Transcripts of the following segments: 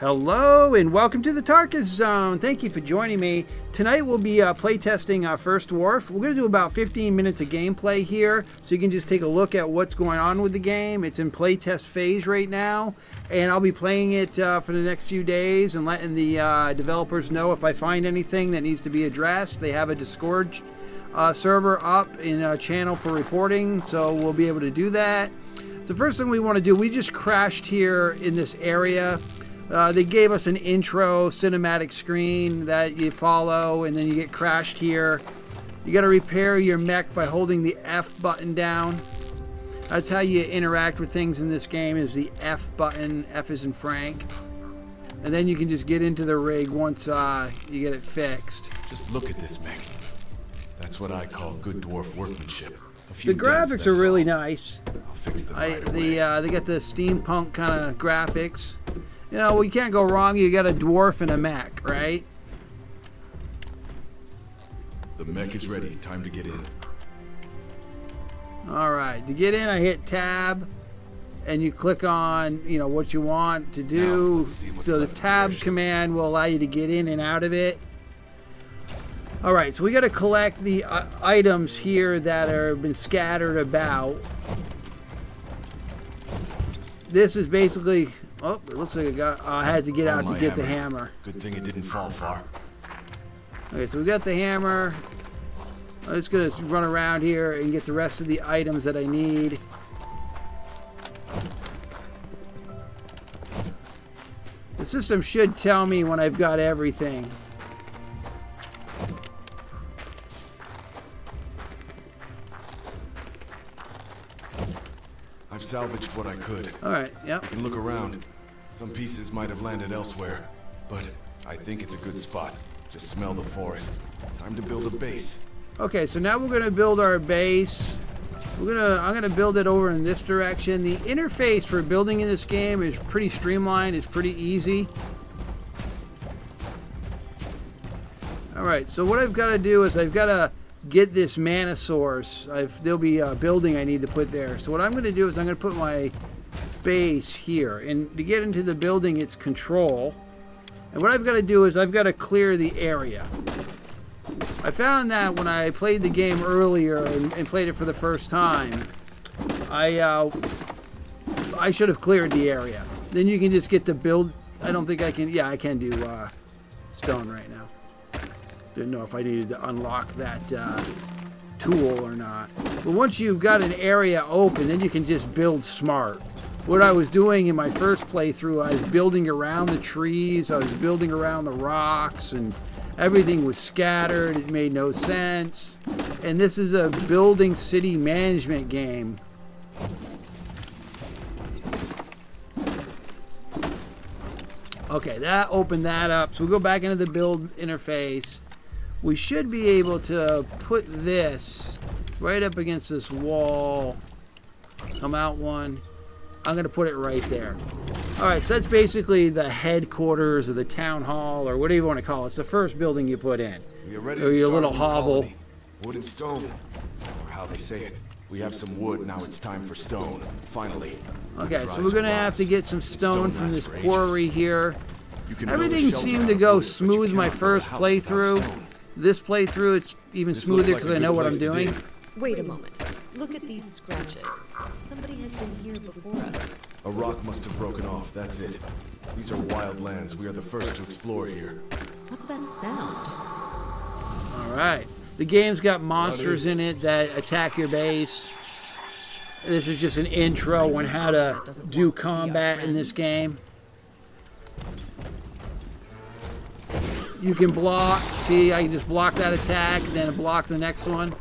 Hello and welcome to the Tarkus Zone. Thank you for joining me. Tonight we'll be playtesting our first Dwarf. We're going to do about 15 minutes of gameplay here, so you can just take a look at what's going on with the game. It's in playtest phase right now, and I'll be playing it for the next few days and letting the developers know if I find anything that needs to be addressed. They have a Discord server up in a channel for reporting, so we'll be able to do that. So the first thing we want to do, we just crashed here in this area. They gave us an intro cinematic screen that you follow, and then you get crashed here. You got to repair your mech by holding the F button down. That's how you interact with things in this game, is the F button. F is in Frank. And then you can just get into the rig once you get it fixed. Just look at this mech. That's what I call good dwarf workmanship. The graphics are really nice. I'll fix them right away. They got the steampunk kind of graphics. You know, we can't go wrong. You got a dwarf and a mech, right? The mech is ready. Time to get in. All right. To get in, I hit tab, and you click on, you know, what you want to do. So the tab command will allow you to get in and out of it. All right. So we got to collect the items here that have been scattered about. This is basically... Oh, it looks like I had to get out to get the hammer. Good thing it didn't fall far. Okay, so we got the hammer. I'm just going to run around here and get the rest of the items that I need. The system should tell me when I've got everything. I've salvaged what I could. All right, yep. You can look around. Some pieces might have landed elsewhere, but I think it's a good spot. Just smell the forest. Time to build a base. Okay, so now we're going to build our base. I'm going to build it over in this direction. The interface for building in this game is pretty streamlined. It's pretty easy. All right, so what I've got to do is I've got to get this mana source. There'll be a building I need to put there. So what I'm going to do is I'm going to put my base here. And to get into the building, it's control. And what I've got to do is I've got to clear the area. I found that when I played the game earlier and played it for the first time, I should have cleared the area. Then you can just get the build. I don't think I can. Yeah, I can do stone right now. Didn't know if I needed to unlock that tool or not. But once you've got an area open, then you can just build smart. What I was doing in my first playthrough, I was building around the trees, I was building around the rocks, and everything was scattered. It made no sense. And this is a building city management game. Okay, that opened that up. So we'll go back into the build interface. We should be able to put this right up against this wall. Come out one. I'm going to put it right there. Alright, so that's basically the headquarters of the town hall, or whatever you want to call it. It's the first building you put in. We are ready or to your start little a new hovel. colony. Wood and stone, or how they say it. We have some wood, now it's time for stone. Finally. Okay, so we're going to have to get some stone from this quarry here. Everything seemed to go smooth my first playthrough. This playthrough, it's even smoother because I know what I'm doing. Wait a moment. Look at these scratches. Somebody has been here before us. A rock must have broken off, that's it. These are wild lands. We are the first to explore here. What's that sound? Alright. The game's got monsters in it that attack your base. This is just an intro on how to do combat in this game. You can block. See, I can just block that attack, then block the next one.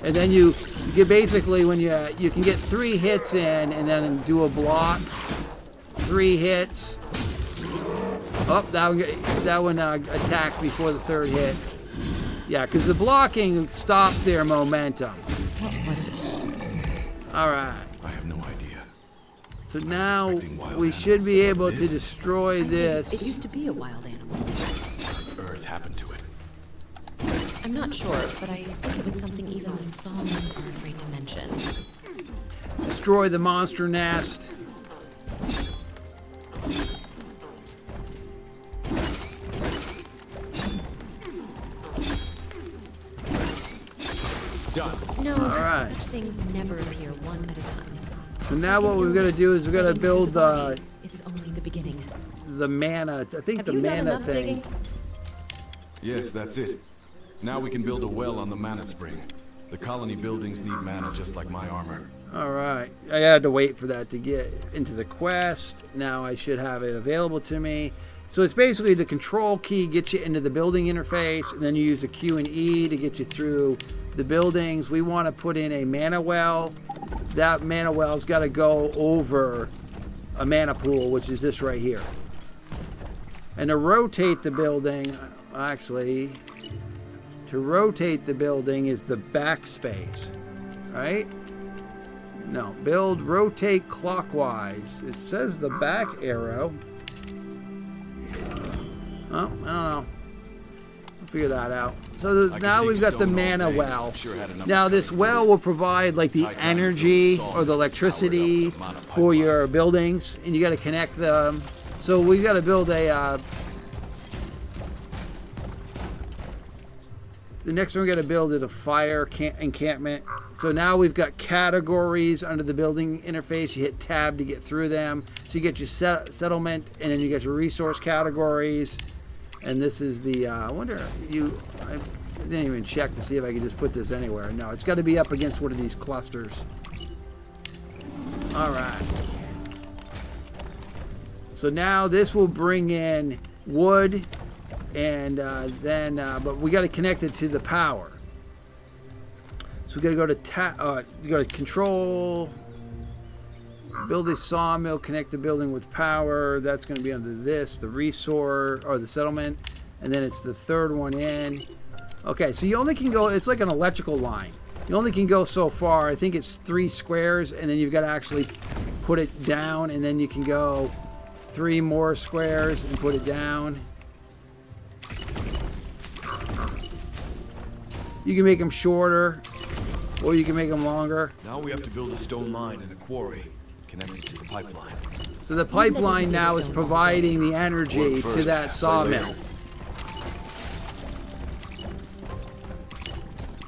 And then you get basically when you can get 3 hits in and then do a block. 3 hits. Oh, that one attacked before the 3rd hit. Yeah, because the blocking stops their momentum. What was this? All right. I have no idea. So now we should be able to destroy It this. used to be a wild animal. Earth happened to it. I'm not sure, but I think it was something even the songs are afraid to mention. destroy the monster nest. Done. No, Alright. such things never appear one at a time. So now what we're gonna do is we're gonna build the It's only the beginning. mana. I think Have the you done mana enough thing. digging? Yes, that's it. Now we can build a well on the mana spring. The colony buildings need mana just like my armor. All right, I had to wait for that to get into the quest. Now I should have it available to me. So it's basically the control key gets you into the building interface, and then you use the Q and E to get you through the buildings. We want to put in a mana well. That mana well's got to go over a mana pool, which is this right here. And to rotate the building, actually, to rotate the building is the backspace, right? No, build, rotate clockwise. It says the back arrow. Oh, I don't know. We'll figure that out. So now we've got the mana well. Now this well will provide like the energy or the electricity for your buildings, and you got to connect them. So we got to build a. The next one we got to build is a fire encampment. So now we've got categories under the building interface. You hit tab to get through them. So you get your settlement, and then you get your resource categories. And this is the, I wonder, I didn't even check to see if I could just put this anywhere. No, it's got to be up against one of these clusters. All right. So now this will bring in wood, and but we got to connect it to the power. So we got to go to you go to control, build a sawmill, connect the building with power. That's going to be under this, the resource or the settlement, and then it's the third one in. Okay, so you only can go. It's like an electrical line. You only can go so far. I think it's 3 squares, and then you've got to actually put it down, and then you can go 3 more squares and put it down. You can make them shorter, or you can make them longer. Now we have to build a stone line and a quarry connected to the pipeline. So the pipeline now is providing the energy to that sawmill.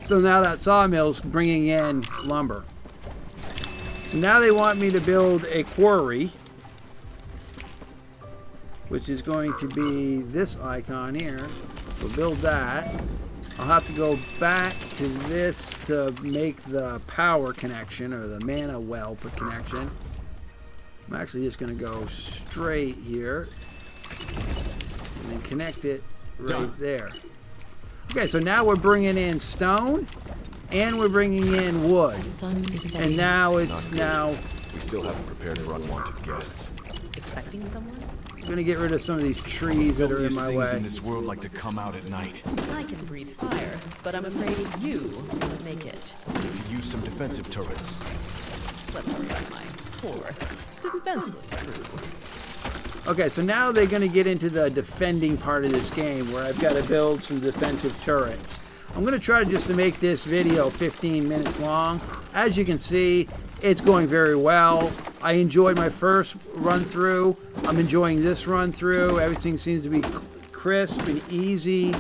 So now that sawmill's bringing in lumber. So now they want me to build a quarry, which is going to be this icon here. So build that. I'll have to go back to this to make the power connection, or the mana well connection. I'm actually just going to go straight here and then connect it right there. Okay, so now we're bringing in stone and we're bringing in wood. The sun is setting. And now it's We still haven't prepared for unwanted guests. Expecting someone? I'm going to get rid of some of these trees that are in my Things way. in this world like to come out at night. I can breathe fire, but I'm afraid you won't make it. We could use some defensive turrets. Let's hurry up, my poor, defenseless crew. Okay, so now they're going to get into the defending part of this game, where I've got to build some defensive turrets. I'm going to try just to make this video 15 minutes long. As you can see, it's going very well. I enjoyed my first run through. I'm enjoying this run through. Everything seems to be crisp and easy.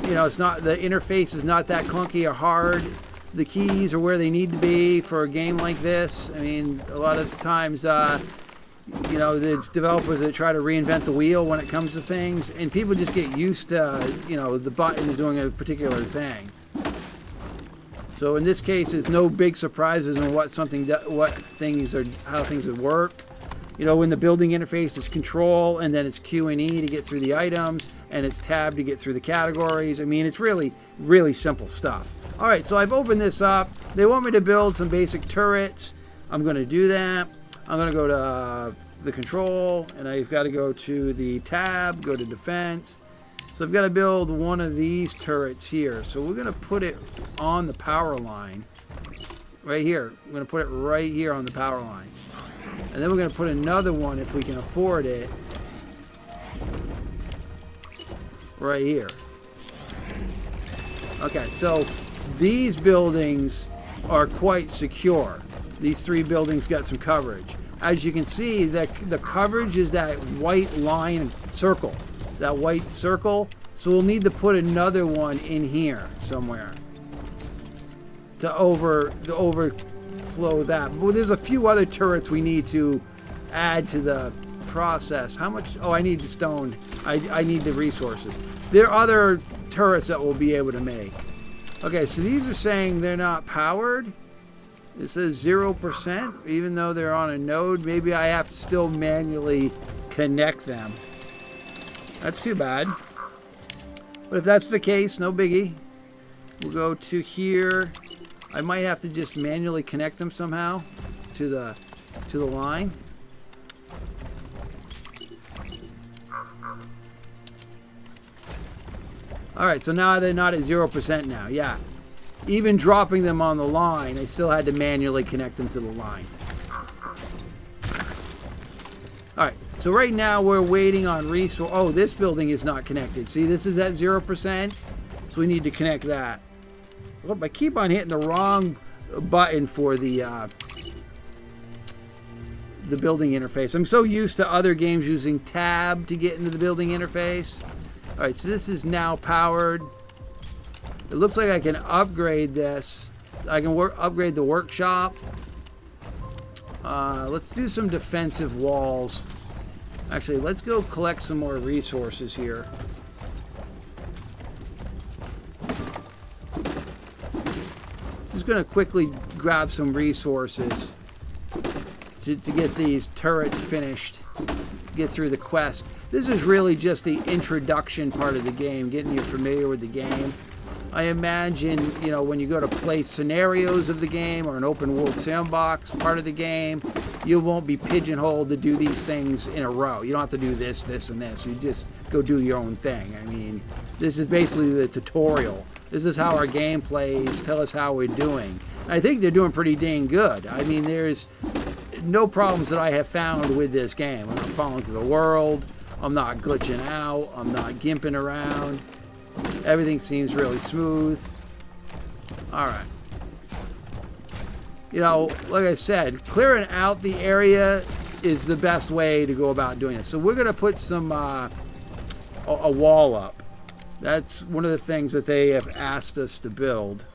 You know, it's not, the interface is not that clunky or hard. The keys are where they need to be for a game like this. I mean, a lot of times, you know, there's developers that try to reinvent the wheel when it comes to things, and people just get used to, you know, the buttons doing a particular thing. So in this case, there's no big surprises on how things would work. You know, in the building interface, it's control, and then it's Q and E to get through the items, and it's tab to get through the categories. I mean, it's really, really simple stuff. All right, so I've opened this up. They want me to build some basic turrets. I'm going to do that. I'm going to go to the control, and I've got to go to the tab, go to defense. So I've got to build one of these turrets here. So we're going to put it on the power line right here. I'm going to put it right here on the power line. And then we're going to put another one, if we can afford it, right here. Okay, so these buildings are quite secure. These 3 buildings got some coverage. As you can see, the coverage is that white line circle. That white circle. So we'll need to put another one in here somewhere to overflow that. But there's a few other turrets we need to add to the process. How much? Oh, I need the stone. I need the resources. There are other turrets that we'll be able to make. Okay, so these are saying they're not powered. It says 0%, even though they're on a node. Maybe I have to still manually connect them. That's too bad. But if that's the case, no biggie. We'll go to here. I might have to just manually connect them somehow to the line. Alright, so now they're not at 0% now. Yeah. Even dropping them on the line, I still had to manually connect them to the line. Alright, so right now we're waiting on resource. Oh, this building is not connected. See, this is at 0%. So we need to connect that. Oh, I keep on hitting the wrong button for the building interface. I'm so used to other games using tab to get into the building interface. Alright, so this is now powered. It looks like I can upgrade this. I can upgrade the workshop. Let's do some defensive walls. Actually, let's go collect some more resources here. Just going to quickly grab some resources to get these turrets finished. Get through the quest. This is really just the introduction part of the game, getting you familiar with the game. I imagine, you know, when you go to play scenarios of the game or an open world sandbox part of the game, you won't be pigeonholed to do these things in a row. You don't have to do this, this, and this. You just go do your own thing. I mean, this is basically the tutorial. This is how our game plays. Tell us how we're doing. I think they're doing pretty dang good. I mean, there's no problems that I have found with this game. I'm not falling to the world. I'm not glitching out. I'm not gimping around. Everything seems really smooth. Alright. You know, like I said, clearing out the area is the best way to go about doing it. So we're going to put some a wall up. That's one of the things that they have asked us to build.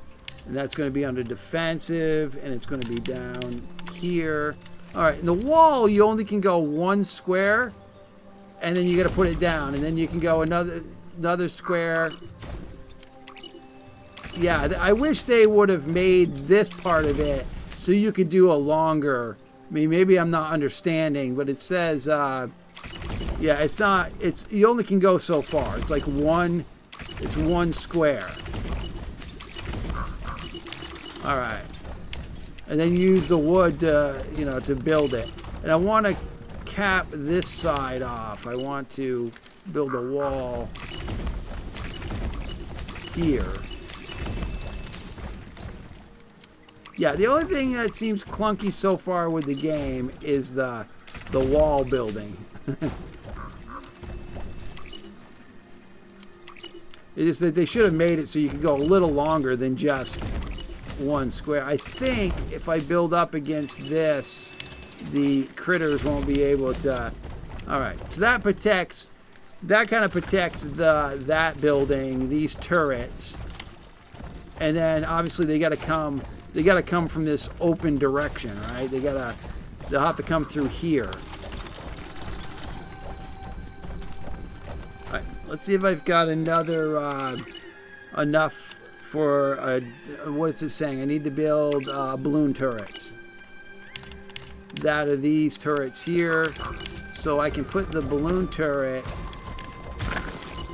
And that's going to be under defensive, and it's going to be down here. Alright, in the wall, you only can go 1 square, and then you got to put it down, and then you can go another square. Yeah, I wish they would have made this part of it so you could do a longer. I mean, maybe I'm not understanding, but it says, yeah, it's not. You only can go so far. It's like one square. All right, and then use the wood to, you know, to build it. And I want to cap this side off. I want to build a wall here. Yeah, the only thing that seems clunky so far with the game is the wall building. It is that they should have made it so you could go a little longer than just 1 square. I think if I build up against this, the critters won't be able to. All right, so that protects. That kind of protects that building, these turrets, and then obviously they got to come. They got to come from this open direction, right? They'll have to come through here. All right, let's see if I've got another enough for what is it saying? I need to build balloon turrets. That are these turrets here, so I can put the balloon turret.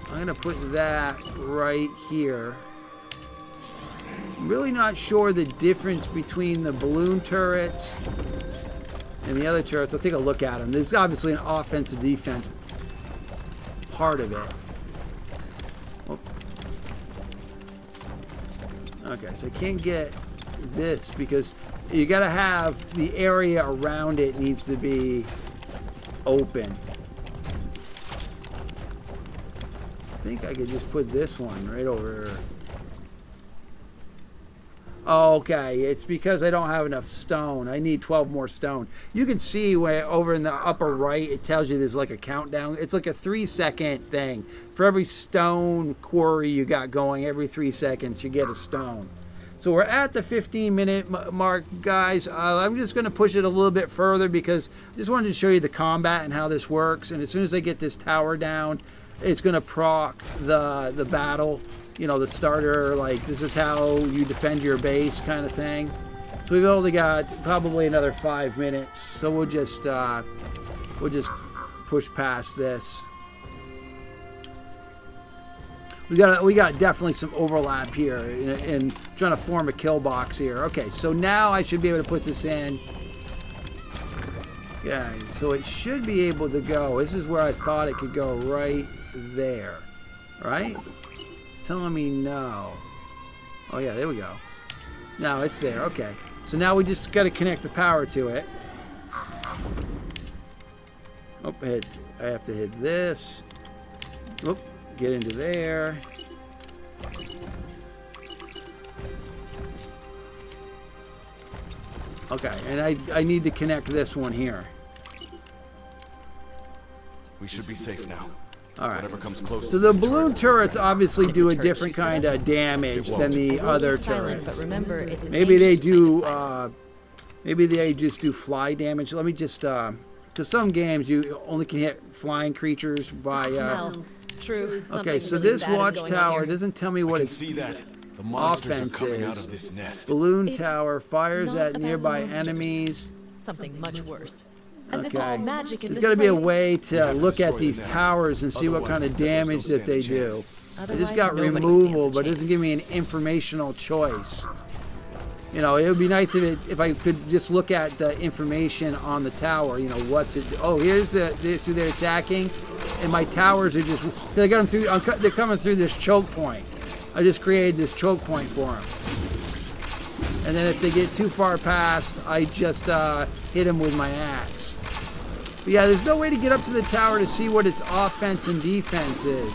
I'm gonna put that right here. I'm really not sure the difference between the balloon turrets and the other turrets. I'll take a look at them. There's obviously an offensive defense part of it. Oh. Okay, so I can't get this because you gotta have the area around it needs to be open. I think I could just put this one right over. Okay, it's because I don't have enough stone. I need 12 more stone. You can see where over in the upper right, it tells you there's like a countdown. It's like a 3-second thing. For every stone quarry you got going, every 3 seconds you get a stone. So we're at the 15-minute mark, guys. I'm just going to push it a little bit further because I just wanted to show you the combat and how this works. And as soon as I get this tower down, it's going to proc the battle. You know, the starter, like this is how you defend your base kind of thing. So we've only got probably another 5 minutes. So we'll just push past this. We got definitely some overlap here in trying to form a kill box here. Okay, so now I should be able to put this in. Yeah, so it should be able to go. This is where I thought it could go, right there, right? Telling me no. Oh yeah, there we go. Now it's there. Okay. So now we just got to connect the power to it. Oh, I have to hit this. Oop, get into there. Okay, and I need to connect this one here. We should be safe now. All right. Whatever comes close So to the this balloon turret turrets obviously do a different kind of damage than the other Silent, but turrets. remember, it's an Maybe they anxious kind of do. silence. Maybe they just do fly damage. Let me just. Because some games you only can hit flying creatures by. Smell. True. Okay, Something so really this bad is going on watchtower here. doesn't tell me what I can its see that. The monsters are offense coming out is. of this nest. Balloon It's tower fires not at about nearby monsters. enemies. Something much worse. As if Okay. all magic in There's this got to be a place- way We to have to look at destroy these the nest. towers and see what Otherwise, kind they of said there's no damage that they stand a do. chance. I Otherwise, just got nobody removal, stands a but it doesn't give me an informational choice. You know, it would be nice if I could just look at the information on the tower. You know what to do. Oh, here's see they're attacking, and my towers are just. They got them through. They're coming through this choke point. I just created this choke point for them. And then if they get too far past, I just hit them with my axe. But yeah, there's no way to get up to the tower to see what its offense and defense is.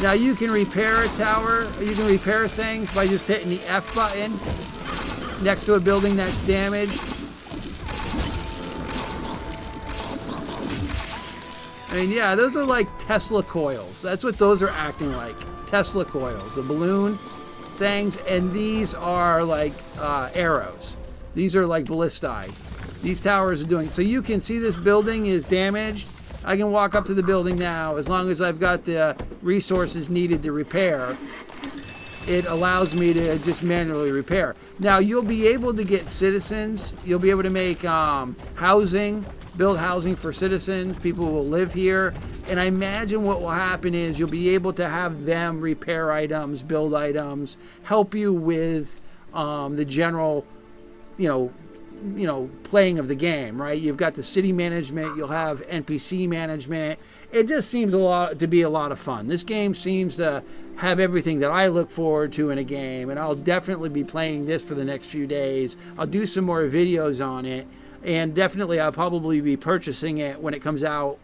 Now you can repair a tower, you can repair things by just hitting the F button next to a building that's damaged. I mean, yeah, those are like Tesla coils. That's what those are acting like. Tesla coils, the balloon things, and these are like arrows. These are like ballistae. These towers are doing, so you can see this building is damaged. I can walk up to the building now as long as I've got the resources needed to repair. It allows me to just manually repair. Now you'll be able to get citizens. You'll be able to make housing, build housing for citizens. People will live here. And I imagine what will happen is you'll be able to have them repair items, build items, help you with the general, playing of the game, right? You've got the city management, you'll have NPC management. It just seems to be a lot of fun. This game seems to have everything that I look forward to in a game, and I'll definitely be playing this for the next few days. I'll do some more videos on it, and definitely I'll probably be purchasing it when it comes out,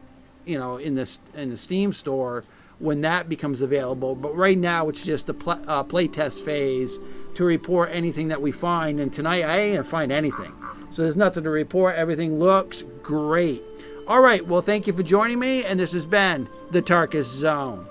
in the Steam store when that becomes available. But right now it's just a playtest phase to report anything that we find, and tonight I ain't gonna find anything. So there's nothing to report. Everything looks great. All right, well, thank you for joining me, and this has been the Tarkus Zone.